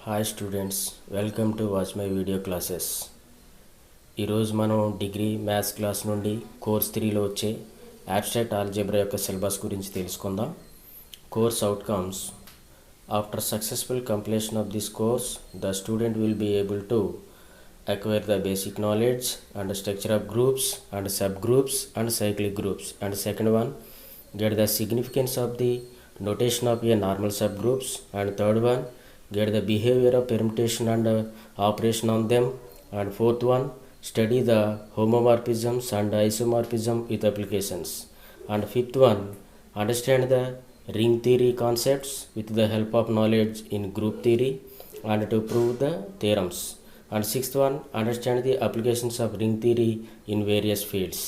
Hi students, welcome to watch my video classes. ఈరోజు మనం degree maths class నుండి course 3లో వచ్చే అబ్స్ట్రాక్ట్ ఆల్జీబ్రా యొక్క సిలబస్ గురించి తెలుసుకుందాం. Course outcomes: after successful completion of this course the student will be able to acquire the basic knowledge and structure of groups and subgroups and cyclic groups. And second one, get the significance of the notation of a normal subgroups. And third one, get the behavior of permutation and operation on them. And fourth one, study the homomorphisms and isomorphism with applications. And fifth one, understand the ring theory concepts with the help of knowledge in group theory and to prove the theorems. And sixth one, understand the applications of ring theory in various fields.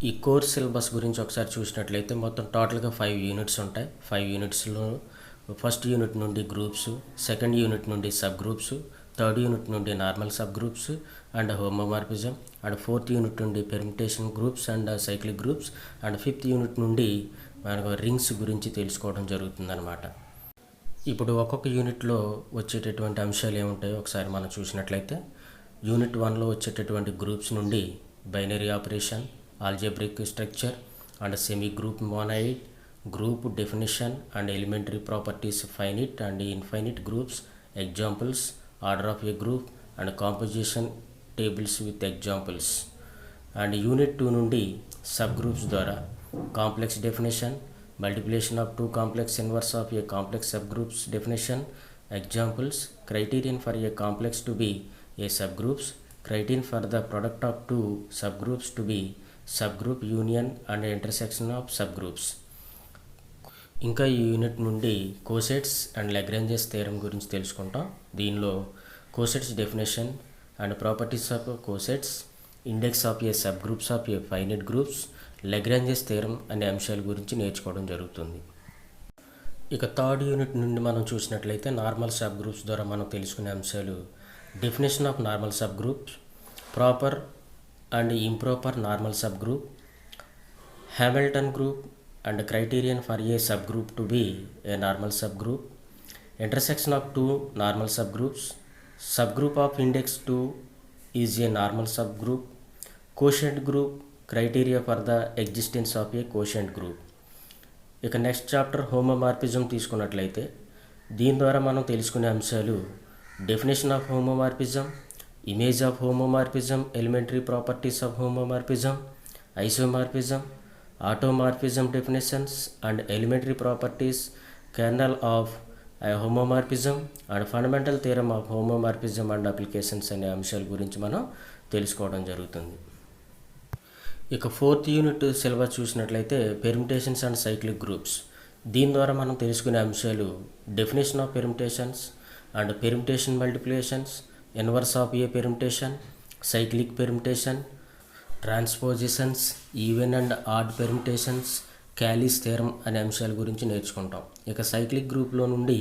ఈ course syllabus గురించి ఒకసారి చూసినట్లయితే మొత్తం టోటల్గా 5 units ఉంటాయి. 5 యూనిట్స్లో first unit నుండి groups, second unit నుండి సబ్ గ్రూప్స్, థర్డ్ యూనిట్ నుండి normal sub groups and homomorphism, and fourth unit నుండి permutation groups and cyclic groups, and fifth unit నుండి మనకు రింగ్స్ గురించి తెలుసుకోవడం జరుగుతుందన్నమాట. ఇప్పుడు ఒక్కొక్క యూనిట్లో వచ్చేటటువంటి అంశాలు ఏముంటాయో ఒకసారి మనం చూసినట్లయితే, యూనిట్ 1లో వచ్చేటటువంటి గ్రూప్స్ నుండి binary operation, algebraic structure and semi group monoid, group definition and elementary properties finite and infinite groups, examples, order of a group and composition tables with examples. And unit 2 నుండి sub groups ద్వారా complex definition, multiplication of two complex inverse of a complex subgroups definition, examples, criterion for a complex to be a subgroups, criterion for the product of two subgroups to be subgroup union and intersection of subgroups. ఇంకా ఈ unit నుండి cosets and లాగ్రాంజెస్ theorem గురించి తెలుసుకుంటాం. దీనిలో cosets definition and properties of cosets, index of a sub groups of a finite groups, Lagrange's theorem అనే అంశాల గురించి నేర్చుకోవడం జరుగుతుంది. ఇక థర్డ్ యూనిట్ నుండి మనం చూసినట్లయితే నార్మల్ సబ్ గ్రూప్స్ ద్వారా మనం తెలుసుకునే అంశాలు: definition of normal sub groups, proper and improper normal sub group, Hamilton group and criterion for a sub group to be A normal sub group, intersection of two normal sub groups, sub group of index 2 is a normal sub group, quotient group, criteria for the existence of A quotient group. ఇక next chapter homomorphism తీసుకున్నట్లయితే, దీని ద్వారా మనం తెలుసుకునే అంశాలు: definition of homomorphism, image of homomorphism, elementary properties of homomorphism, isomorphism, automorphism definitions and elementary properties, kernel of homomorphism and fundamental theorem of homomorphism and applications అనే అంశాల గురించి మనం తెలుసుకోవడం జరుగుతుంది. ఇక ఫోర్త్ యూనిట్ సిలబస్ చూసినట్లయితే పెర్మిటేషన్స్ అండ్ సైక్లిక్ గ్రూప్స్. దీని ద్వారా మనం తెలుసుకునే అంశాలు: definition of permutations and permutation multiplications, inverse of a permutation, cyclic permutation, transpositions, even and odd permutations, Cayley's theorem అనే అంశాల గురించి నేర్చుకుంటాం. ఇక సైక్లిక్ గ్రూప్లో నుండి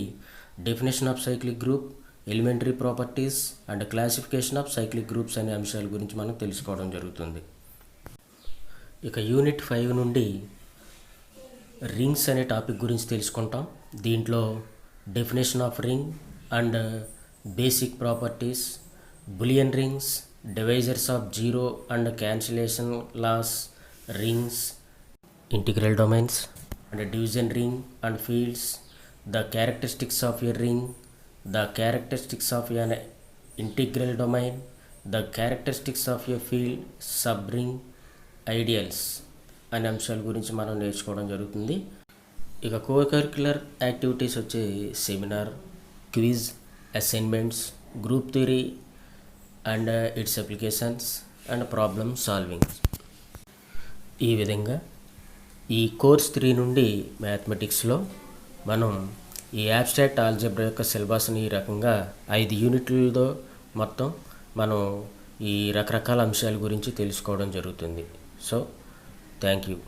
definition of cyclic group, elementary properties and classification of cyclic groups అనే అంశాల గురించి మనం తెలుసుకోవడం జరుగుతుంది. ఇక యూనిట్ 5 నుండి రింగ్స్ అనే టాపిక్ గురించి తెలుసుకుంటాం. దీంట్లో definition of ring and basic properties, boolean rings, divisors of zero and cancellation laws, rings, integral domains and division ring and fields, the characteristics of a ring, the characteristics of an integral domain, the characteristics of a field, subring, ideals అనే అంశాల గురించి మనం నేర్చుకోవడం జరుగుతుంది. ఇక co curricular activities వచ్చే seminar, quiz, assignments, group theory and its applications and problem solving. ఈ విధంగా ఈ కోర్స్ 3 నుండి మ్యాథమెటిక్స్లో మనం ఈ అబ్స్ట్రాక్ట్ ఆల్జీబ్రా యొక్క సిలబస్ని ఈ రకంగా 5 యూనిట్లతో మొత్తం మనం ఈ రకరకాల అంశాల గురించి తెలుసుకోవడం జరుగుతుంది. So thank you.